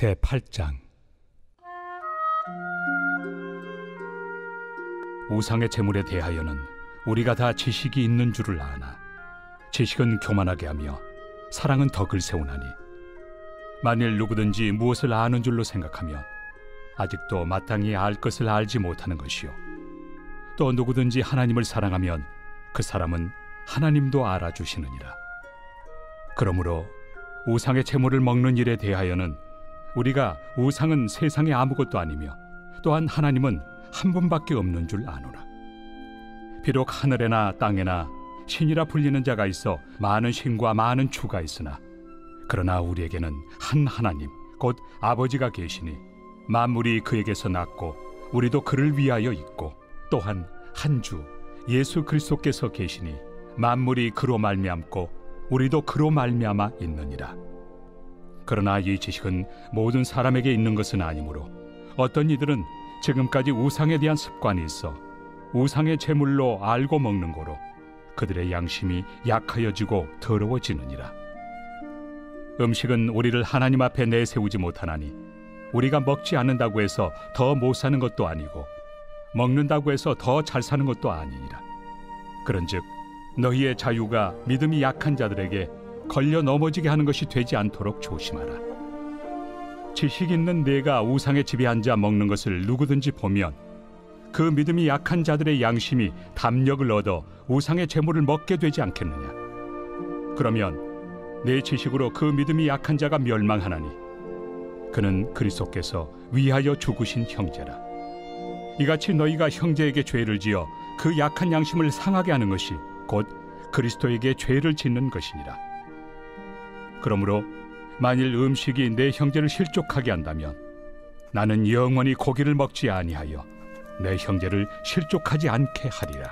제8장. 우상의 제물에 대하여는 우리가 다 지식이 있는 줄을 아나 지식은 교만하게 하며 사랑은 덕을 세우나니, 만일 누구든지 무엇을 아는 줄로 생각하면 아직도 마땅히 알 것을 알지 못하는 것이요, 또 누구든지 하나님을 사랑하면 그 사람은 하나님도 알아주시느니라. 그러므로 우상의 제물을 먹는 일에 대하여는 우리가 우상은 세상에 아무것도 아니며 또한 하나님은 한 분밖에 없는 줄 아노라. 비록 하늘에나 땅에나 신이라 불리는 자가 있어 많은 신과 많은 주가 있으나, 그러나 우리에게는 한 하나님 곧 아버지가 계시니 만물이 그에게서 났고 우리도 그를 위하여 있고, 또한 한 주 예수 그리스도께서 계시니 만물이 그로 말미암고 우리도 그로 말미암아 있느니라. 그러나 이 지식은 모든 사람에게 있는 것은 아니므로 어떤 이들은 지금까지 우상에 대한 습관이 있어 우상의 제물로 알고 먹는 거로 그들의 양심이 약하여지고 더러워지느니라. 음식은 우리를 하나님 앞에 내세우지 못하나니, 우리가 먹지 않는다고 해서 더 못 사는 것도 아니고 먹는다고 해서 더 잘 사는 것도 아니니라. 그런즉 너희의 자유가 믿음이 약한 자들에게 걸려 넘어지게 하는 것이 되지 않도록 조심하라. 지식 있는 내가 우상의 집에 앉아 먹는 것을 누구든지 보면 그 믿음이 약한 자들의 양심이 담력을 얻어 우상의 제물을 먹게 되지 않겠느냐. 그러면 내 지식으로 그 믿음이 약한 자가 멸망하나니, 그는 그리스도께서 위하여 죽으신 형제라. 이같이 너희가 형제에게 죄를 지어 그 약한 양심을 상하게 하는 것이 곧 그리스도에게 죄를 짓는 것이니라. 그러므로 만일 음식이 내 형제를 실족하게 한다면 나는 영원히 고기를 먹지 아니하여 내 형제를 실족하지 않게 하리라.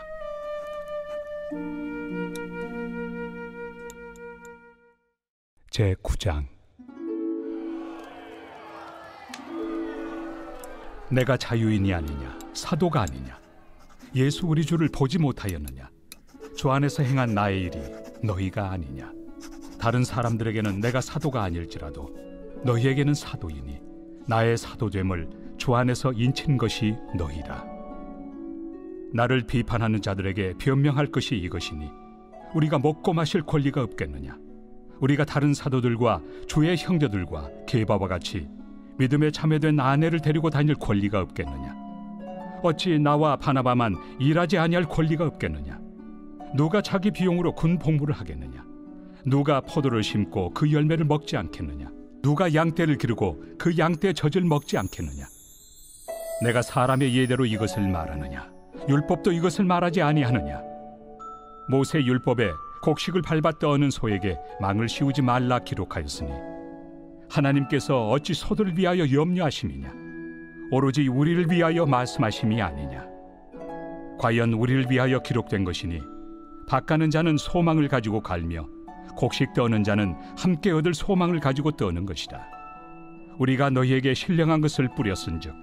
제9장. 내가 자유인이 아니냐, 사도가 아니냐, 예수 우리 주를 보지 못하였느냐, 주 안에서 행한 나의 일이 너희가 아니냐. 다른 사람들에게는 내가 사도가 아닐지라도 너희에게는 사도이니 나의 사도됨을 주 안에서 인친 것이 너희라. 나를 비판하는 자들에게 변명할 것이 이것이니, 우리가 먹고 마실 권리가 없겠느냐. 우리가 다른 사도들과 주의 형제들과 게바와 같이 믿음에 참여된 아내를 데리고 다닐 권리가 없겠느냐. 어찌 나와 바나바만 일하지 아니할 권리가 없겠느냐. 누가 자기 비용으로 군 복무를 하겠느냐. 누가 포도를 심고 그 열매를 먹지 않겠느냐. 누가 양떼를 기르고 그 양떼 젖을 먹지 않겠느냐. 내가 사람의 예대로 이것을 말하느냐, 율법도 이것을 말하지 아니하느냐. 모세 율법에 곡식을 밟아 떠는 소에게 망을 씌우지 말라 기록하였으니, 하나님께서 어찌 소들을 위하여 염려하심이냐. 오로지 우리를 위하여 말씀하심이 아니냐. 과연 우리를 위하여 기록된 것이니, 밭가는 자는 소망을 가지고 갈며 곡식 떠는 자는 함께 얻을 소망을 가지고 떠는 것이다. 우리가 너희에게 신령한 것을 뿌렸은즉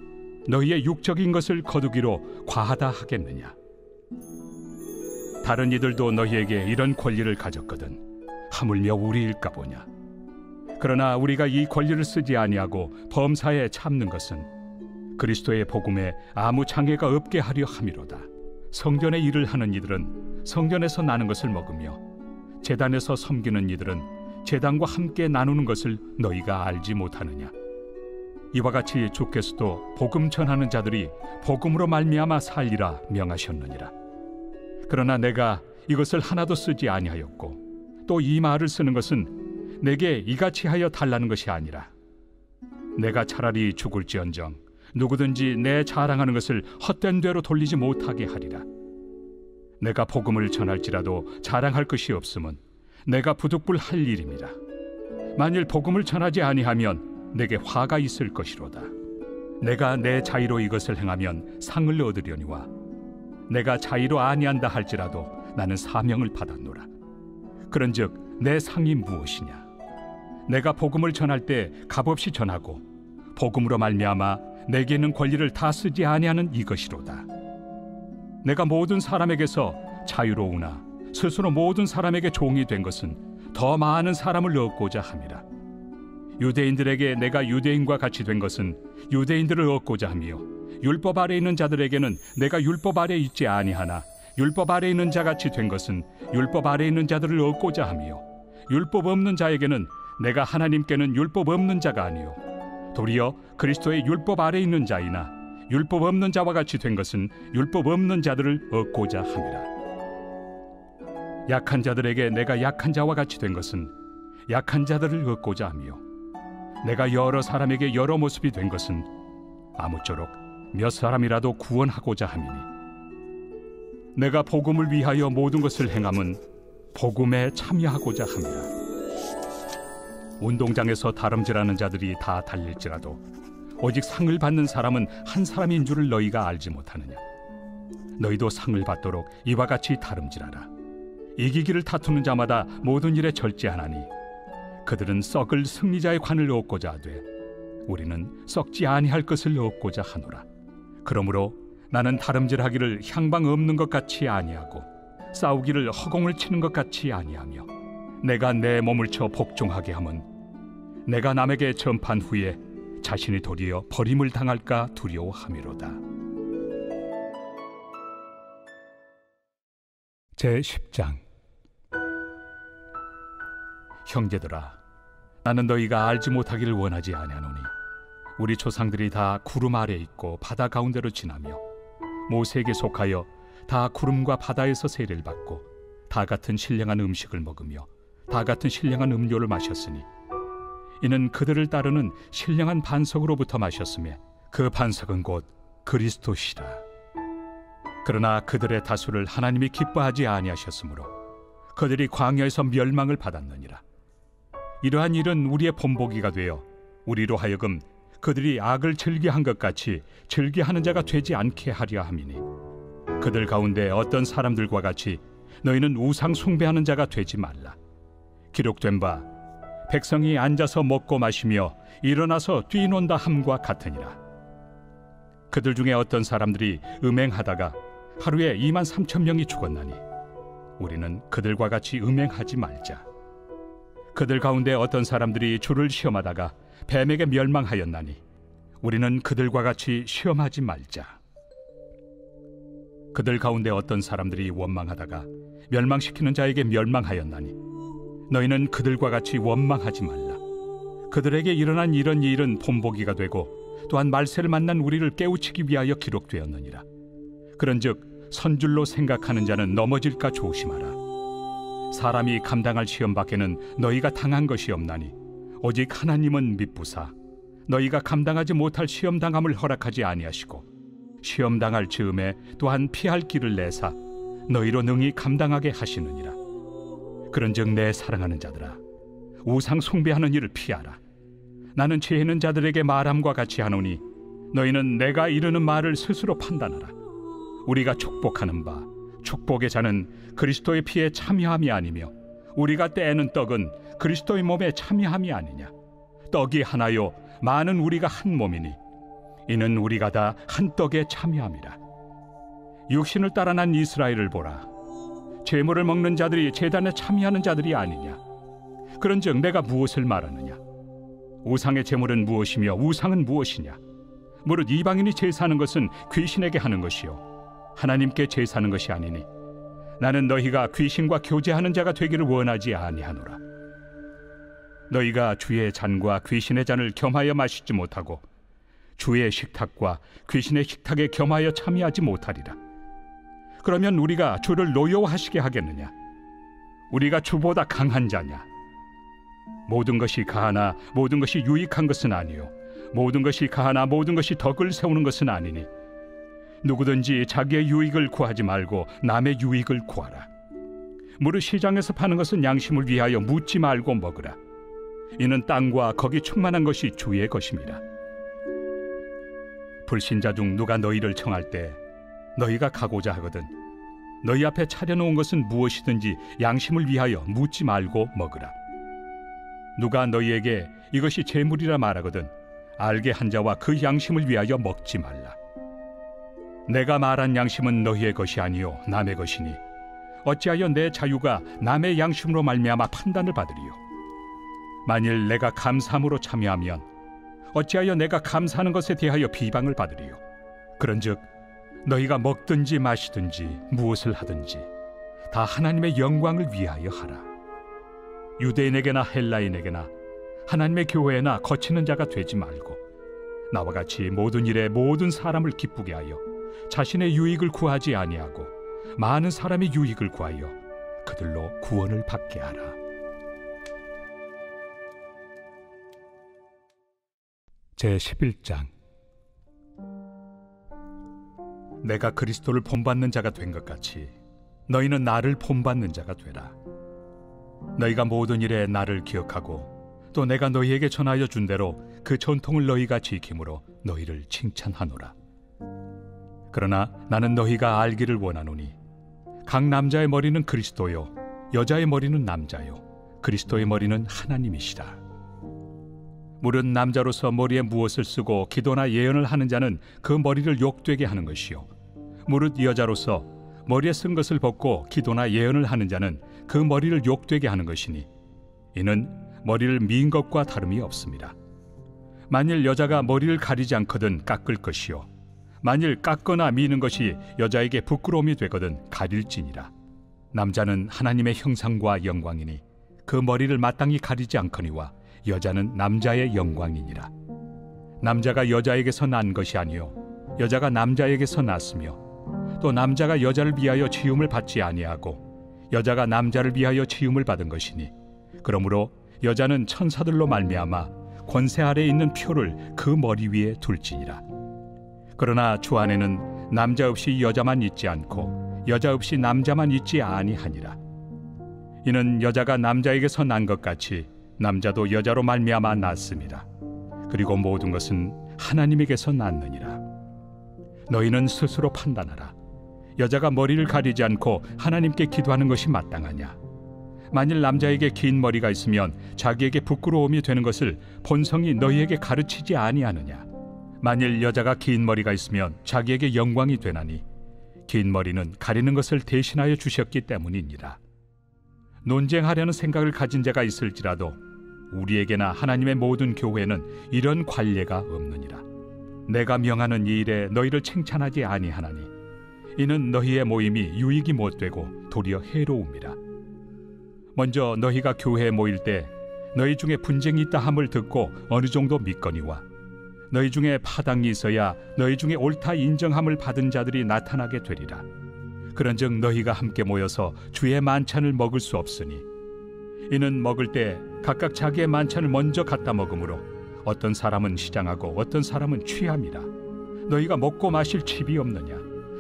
너희의 육적인 것을 거두기로 과하다 하겠느냐. 다른 이들도 너희에게 이런 권리를 가졌거든 하물며 우리일까 보냐. 그러나 우리가 이 권리를 쓰지 아니하고 범사에 참는 것은 그리스도의 복음에 아무 장애가 없게 하려 함이로다. 성전의 일을 하는 이들은 성전에서 나는 것을 먹으며 제단에서 섬기는 이들은 제단과 함께 나누는 것을 너희가 알지 못하느냐. 이와 같이 주께서도 복음 전하는 자들이 복음으로 말미암아 살리라 명하셨느니라. 그러나 내가 이것을 하나도 쓰지 아니하였고, 또 이 말을 쓰는 것은 내게 이같이 하여 달라는 것이 아니라, 내가 차라리 죽을지언정 누구든지 내 자랑하는 것을 헛된 대로 돌리지 못하게 하리라. 내가 복음을 전할지라도 자랑할 것이 없음은 내가 부득불 할 일임이라. 만일 복음을 전하지 아니하면 내게 화가 있을 것이로다. 내가 내 자의로 이것을 행하면 상을 얻으려니와, 내가 자의로 아니한다 할지라도 나는 사명을 받았노라. 그런즉 내 상이 무엇이냐. 내가 복음을 전할 때 값없이 전하고 복음으로 말미암아 내게 있는 권리를 다 쓰지 아니하는 이것이로다. 내가 모든 사람에게서 자유로우나 스스로 모든 사람에게 종이 된 것은 더 많은 사람을 얻고자 함이라. 유대인들에게 내가 유대인과 같이 된 것은 유대인들을 얻고자 하며, 율법 아래 있는 자들에게는 내가 율법 아래 있지 아니하나 율법 아래 있는 자같이 된 것은 율법 아래 있는 자들을 얻고자 하며, 율법 없는 자에게는 내가 하나님께는 율법 없는 자가 아니요 도리어 그리스도의 율법 아래 있는 자이나 율법 없는 자와 같이 된 것은 율법 없는 자들을 얻고자 함이라. 약한 자들에게 내가 약한 자와 같이 된 것은 약한 자들을 얻고자 하며, 내가 여러 사람에게 여러 모습이 된 것은 아무쪼록 몇 사람이라도 구원하고자 함이니, 내가 복음을 위하여 모든 것을 행함은 복음에 참여하고자 함이라. 운동장에서 다름질하는 자들이 다 달릴지라도 오직 상을 받는 사람은 한 사람인 줄을 너희가 알지 못하느냐. 너희도 상을 받도록 이와 같이 다름질하라. 이기기를 다투는 자마다 모든 일에 절제하나니 그들은 썩을 승리자의 관을 얻고자 하되 우리는 썩지 아니할 것을 얻고자 하노라. 그러므로 나는 다름질하기를 향방 없는 것 같이 아니하고 싸우기를 허공을 치는 것 같이 아니하며, 내가 내 몸을 쳐 복종하게 함은 내가 남에게 전판 후에 자신이 도리어 버림을 당할까 두려워함이로다. 제10장. 형제들아, 나는 너희가 알지 못하기를 원하지 아니하노니 우리 조상들이 다 구름 아래 있고 바다 가운데로 지나며 모세에게 속하여 다 구름과 바다에서 세례를 받고 다 같은 신령한 음식을 먹으며 다 같은 신령한 음료를 마셨으니 이는 그들을 따르는 신령한 반석으로부터 마셨으며 그 반석은 곧 그리스도시라. 그러나 그들의 다수를 하나님이 기뻐하지 아니하셨으므로 그들이 광야에서 멸망을 받았느니라. 이러한 일은 우리의 본보기가 되어 우리로 하여금 그들이 악을 즐겨한 것 같이 즐겨하는 자가 되지 않게 하려 함이니, 그들 가운데 어떤 사람들과 같이 너희는 우상 숭배하는 자가 되지 말라. 기록된 바 백성이 앉아서 먹고 마시며 일어나서 뛰논다 함과 같으니라. 그들 중에 어떤 사람들이 음행하다가 하루에 23,000명이 죽었나니 우리는 그들과 같이 음행하지 말자. 그들 가운데 어떤 사람들이 주를 시험하다가 뱀에게 멸망하였나니 우리는 그들과 같이 시험하지 말자. 그들 가운데 어떤 사람들이 원망하다가 멸망시키는 자에게 멸망하였나니 너희는 그들과 같이 원망하지 말라. 그들에게 일어난 이런 일은 본보기가 되고 또한 말세를 만난 우리를 깨우치기 위하여 기록되었느니라. 그런즉 선줄로 생각하는 자는 넘어질까 조심하라. 사람이 감당할 시험 밖에는 너희가 당한 것이 없나니 오직 하나님은 미쁘사 너희가 감당하지 못할 시험 당함을 허락하지 아니하시고 시험 당할 즈음에 또한 피할 길을 내사 너희로 능히 감당하게 하시느니라. 그런즉 내 사랑하는 자들아, 우상 숭배하는 일을 피하라. 나는 죄 있는 자들에게 말함과 같이 하노니 너희는 내가 이르는 말을 스스로 판단하라. 우리가 축복하는 바 축복의 자는 그리스도의 피에 참여함이 아니며 우리가 떼는 떡은 그리스도의 몸에 참여함이 아니냐. 떡이 하나요 많은 우리가 한 몸이니 이는 우리가 다 한 떡에 참여함이라. 육신을 따라 난 이스라엘을 보라. 제물을 먹는 자들이 제단에 참여하는 자들이 아니냐. 그런즉 내가 무엇을 말하느냐. 우상의 제물은 무엇이며 우상은 무엇이냐. 무릇 이방인이 제사하는 것은 귀신에게 하는 것이요 하나님께 제사하는 것이 아니니 나는 너희가 귀신과 교제하는 자가 되기를 원하지 아니하노라. 너희가 주의 잔과 귀신의 잔을 겸하여 마시지 못하고 주의 식탁과 귀신의 식탁에 겸하여 참여하지 못하리라. 그러면 우리가 주를 노여워하시게 하겠느냐. 우리가 주보다 강한 자냐. 모든 것이 가하나 모든 것이 유익한 것은 아니요 모든 것이 가하나 모든 것이 덕을 세우는 것은 아니니 누구든지 자기의 유익을 구하지 말고 남의 유익을 구하라. 무릇 시장에서 파는 것은 양심을 위하여 묻지 말고 먹으라. 이는 땅과 거기 충만한 것이 주의 것입니다. 불신자 중 누가 너희를 청할 때 너희가 가고자 하거든 너희 앞에 차려놓은 것은 무엇이든지 양심을 위하여 묻지 말고 먹으라. 누가 너희에게 이것이 제물이라 말하거든 알게 한 자와 그 양심을 위하여 먹지 말라. 내가 말한 양심은 너희의 것이 아니요 남의 것이니 어찌하여 내 자유가 남의 양심으로 말미암아 판단을 받으리요. 만일 내가 감사함으로 참여하면 어찌하여 내가 감사하는 것에 대하여 비방을 받으리요? 그런즉 너희가 먹든지 마시든지 무엇을 하든지 다 하나님의 영광을 위하여 하라. 유대인에게나 헬라인에게나 하나님의 교회나 거치는 자가 되지 말고 나와 같이 모든 일에 모든 사람을 기쁘게 하여 자신의 유익을 구하지 아니하고 많은 사람의 유익을 구하여 그들로 구원을 받게 하라. 제11장. 내가 그리스도를 본받는 자가 된 것 같이 너희는 나를 본받는 자가 되라. 너희가 모든 일에 나를 기억하고 또 내가 너희에게 전하여 준 대로 그 전통을 너희가 지킴으로 너희를 칭찬하노라. 그러나 나는 너희가 알기를 원하노니 각 남자의 머리는 그리스도요 여자의 머리는 남자요 그리스도의 머리는 하나님이시라. 무릇 남자로서 머리에 무엇을 쓰고 기도나 예언을 하는 자는 그 머리를 욕되게 하는 것이요 무릇 여자로서 머리에 쓴 것을 벗고 기도나 예언을 하는 자는 그 머리를 욕되게 하는 것이니 이는 머리를 민 것과 다름이 없습니다. 만일 여자가 머리를 가리지 않거든 깎을 것이요 만일 깎거나 미는 것이 여자에게 부끄러움이 되거든 가릴지니라. 남자는 하나님의 형상과 영광이니 그 머리를 마땅히 가리지 않거니와 여자는 남자의 영광이니라. 남자가 여자에게서 난 것이 아니요 여자가 남자에게서 났으며 또 남자가 여자를 위하여 지음을 받지 아니하고 여자가 남자를 위하여 지음을 받은 것이니 그러므로 여자는 천사들로 말미암아 권세 아래에 있는 표를 그 머리 위에 둘지니라. 그러나 주 안에는 남자 없이 여자만 있지 않고 여자 없이 남자만 있지 아니하니라. 이는 여자가 남자에게서 난 것 같이 남자도 여자로 말미암아 났습니다. 그리고 모든 것은 하나님에게서 났느니라. 너희는 스스로 판단하라. 여자가 머리를 가리지 않고 하나님께 기도하는 것이 마땅하냐? 만일 남자에게 긴 머리가 있으면 자기에게 부끄러움이 되는 것을 본성이 너희에게 가르치지 아니하느냐? 만일 여자가 긴 머리가 있으면 자기에게 영광이 되나니 긴 머리는 가리는 것을 대신하여 주셨기 때문이니라. 논쟁하려는 생각을 가진 자가 있을지라도 우리에게나 하나님의 모든 교회는 이런 관례가 없느니라. 내가 명하는 이 일에 너희를 칭찬하지 아니하나니 이는 너희의 모임이 유익이 못되고 도리어 해로움이라. 먼저 너희가 교회에 모일 때 너희 중에 분쟁이 있다 함을 듣고 어느 정도 믿거니와 너희 중에 파당이 있어야 너희 중에 옳다 인정함을 받은 자들이 나타나게 되리라. 그런즉 너희가 함께 모여서 주의 만찬을 먹을 수 없으니 이는 먹을 때 각각 자기의 만찬을 먼저 갖다 먹으므로 어떤 사람은 시장하고 어떤 사람은 취함이라. 너희가 먹고 마실 칩이 없느냐?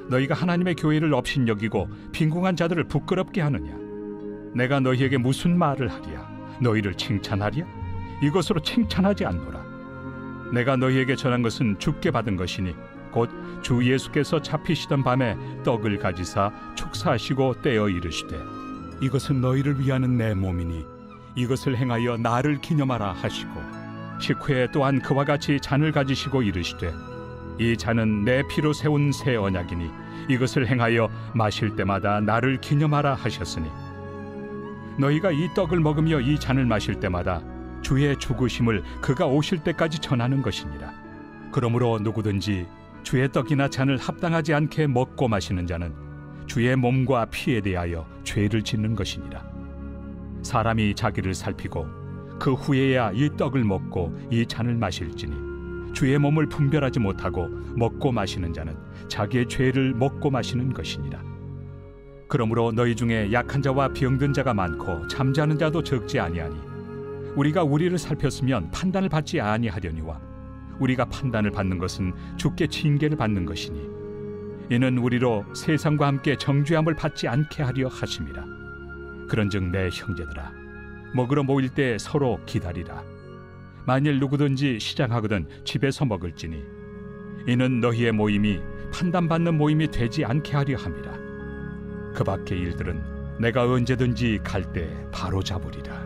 너희가 하나님의 교회를 업신여기고 빈궁한 자들을 부끄럽게 하느냐? 내가 너희에게 무슨 말을 하랴? 너희를 칭찬하랴? 이것으로 칭찬하지 않노라. 내가 너희에게 전한 것은 주께 받은 것이니 곧 주 예수께서 잡히시던 밤에 떡을 가지사 축사하시고 떼어 이르시되 이것은 너희를 위하는 내 몸이니 이것을 행하여 나를 기념하라 하시고 식후에 또한 그와 같이 잔을 가지시고 이르시되 이 잔은 내 피로 세운 새 언약이니 이것을 행하여 마실 때마다 나를 기념하라 하셨으니 너희가 이 떡을 먹으며 이 잔을 마실 때마다 주의 죽으심을 그가 오실 때까지 전하는 것이니라. 그러므로 누구든지 주의 떡이나 잔을 합당하지 않게 먹고 마시는 자는 주의 몸과 피에 대하여 죄를 짓는 것이니라. 사람이 자기를 살피고 그 후에야 이 떡을 먹고 이 잔을 마실지니 주의 몸을 분별하지 못하고 먹고 마시는 자는 자기의 죄를 먹고 마시는 것이니라. 그러므로 너희 중에 약한 자와 병든 자가 많고 잠자는 자도 적지 아니하니 우리가 우리를 살폈으면 판단을 받지 아니하려니와 우리가 판단을 받는 것은 주께 징계를 받는 것이니 이는 우리로 세상과 함께 정죄함을 받지 않게 하려 하심이라. 그런즉 내 형제들아 먹으러 모일 때 서로 기다리라. 만일 누구든지 시장하거든 집에서 먹을지니 이는 너희의 모임이 판단받는 모임이 되지 않게 하려 함이라. 그 밖의 일들은 내가 언제든지 갈 때 바로 잡으리라.